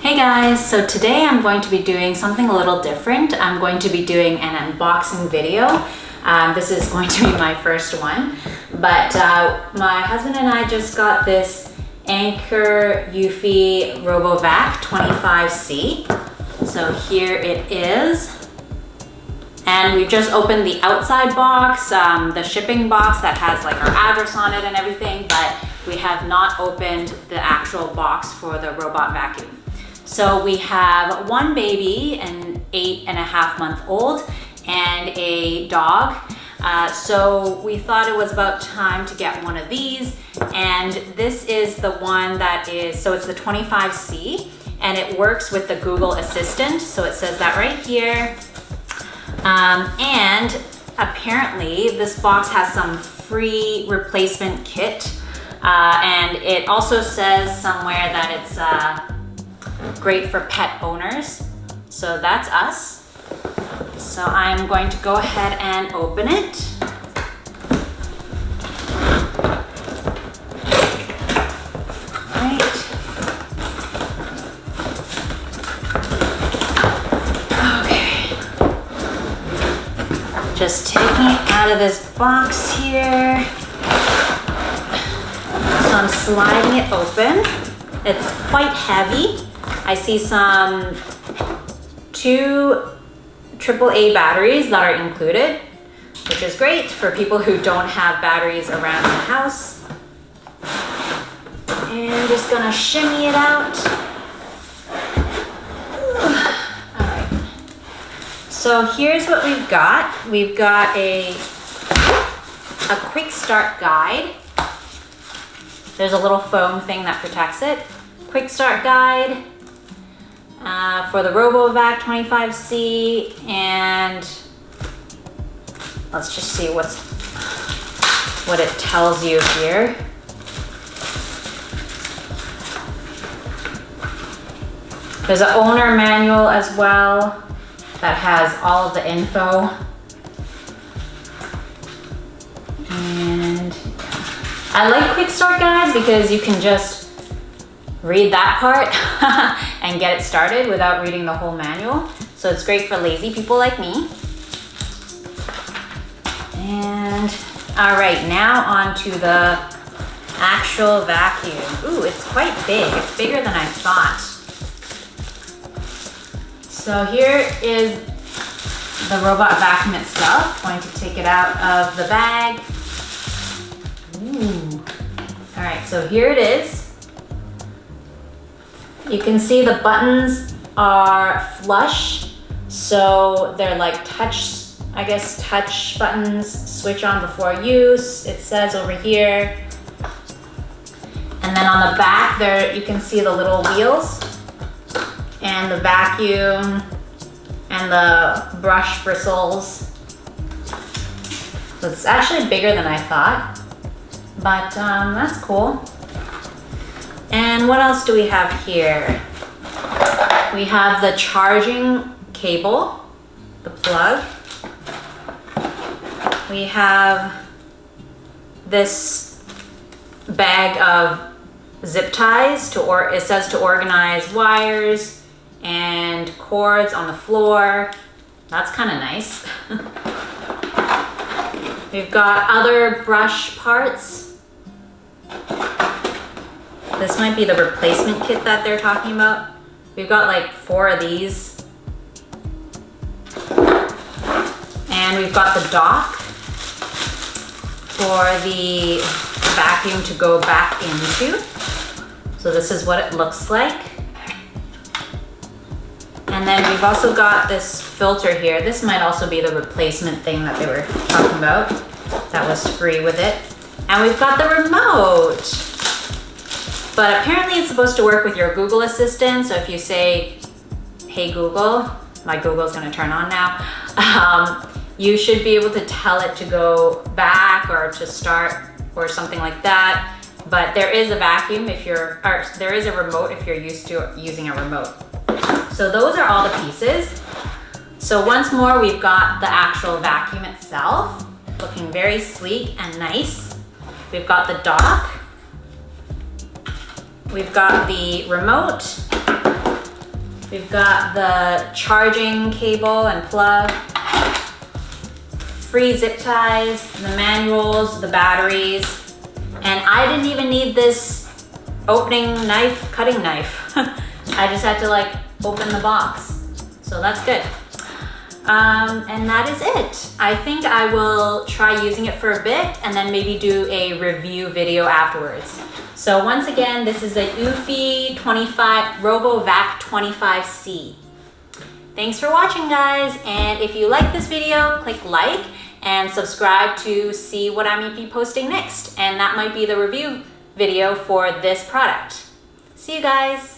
Hey guys, so today I'm going to be doing something a little different. I'm going to be doing an unboxing video. This is going to be my first one, but my husband and I just got this Anker Eufy Robovac 25C. So here it is. And we've just opened the outside box, the shipping box that has like our address on it and everything, but we have not opened the actual box for the robot vacuum. So we have one baby, an 8.5-month-old, and a dog. So we thought it was about time to get one of these. And this is the one that is, so it's the 25C, and it works with the Google Assistant. So it says that right here. And apparently this box has some free replacement kit. And it also says somewhere that it's great for pet owners. So that's us. So I'm going to go ahead and open it. Right. Okay. Just taking it out of this box here. So I'm sliding it open. It's quite heavy. I see some 2 AAA batteries that are included, which is great for people who don't have batteries around the house. And I'm just gonna shimmy it out. All right. So here's what we've got. We've got a quick start guide. There's a little foam thing that protects it. Quick start guide. For the Robovac 25C, and let's just see what it tells you here. There's an owner manual as well that has all of the info. And I like quick start guides because you can just read that part and get it started without reading the whole manual. So it's great for lazy people like me. And all right, now on to the actual vacuum. Ooh, it's quite big. It's bigger than I thought. So here is the robot vacuum itself. I'm going to take it out of the bag. Ooh. All right, so here it is. You can see the buttons are flush, so they're like touch buttons, switch on before use, it says over here. And then on the back there, you can see the little wheels and the vacuum and the brush bristles. So it's actually bigger than I thought, but that's cool. And what else do we have here? We have the charging cable, the plug. We have this bag of zip ties it says to organize wires and cords on the floor. That's kind of nice. We've got other brush parts. This might be the replacement kit that they're talking about. We've got like 4 of these. And we've got the dock for the vacuum to go back into. So this is what it looks like. And then we've also got this filter here. This might also be the replacement thing that they were talking about. That was free with it. And we've got the remote. But apparently it's supposed to work with your Google Assistant. So if you say, hey Google, my Google's gonna turn on now. You should be able to tell it to go back or to start or something like that. But there is a vacuum there is a remote if you're used to using a remote. So those are all the pieces. So once more, we've got the actual vacuum itself, looking very sleek and nice. We've got the dock. We've got the remote, We've got the charging cable and plug, free zip ties, the manuals, the batteries, and I didn't even need this opening knife, cutting knife. I just had to like open the box. So that's good. And that is it. I think I will try using it for a bit and then maybe do a review video afterwards. So once again, this is a Eufy Robovac 25C. Thanks for watching, guys. And if you like this video, click like and subscribe to see what I might be posting next. And that might be the review video for this product. See you guys.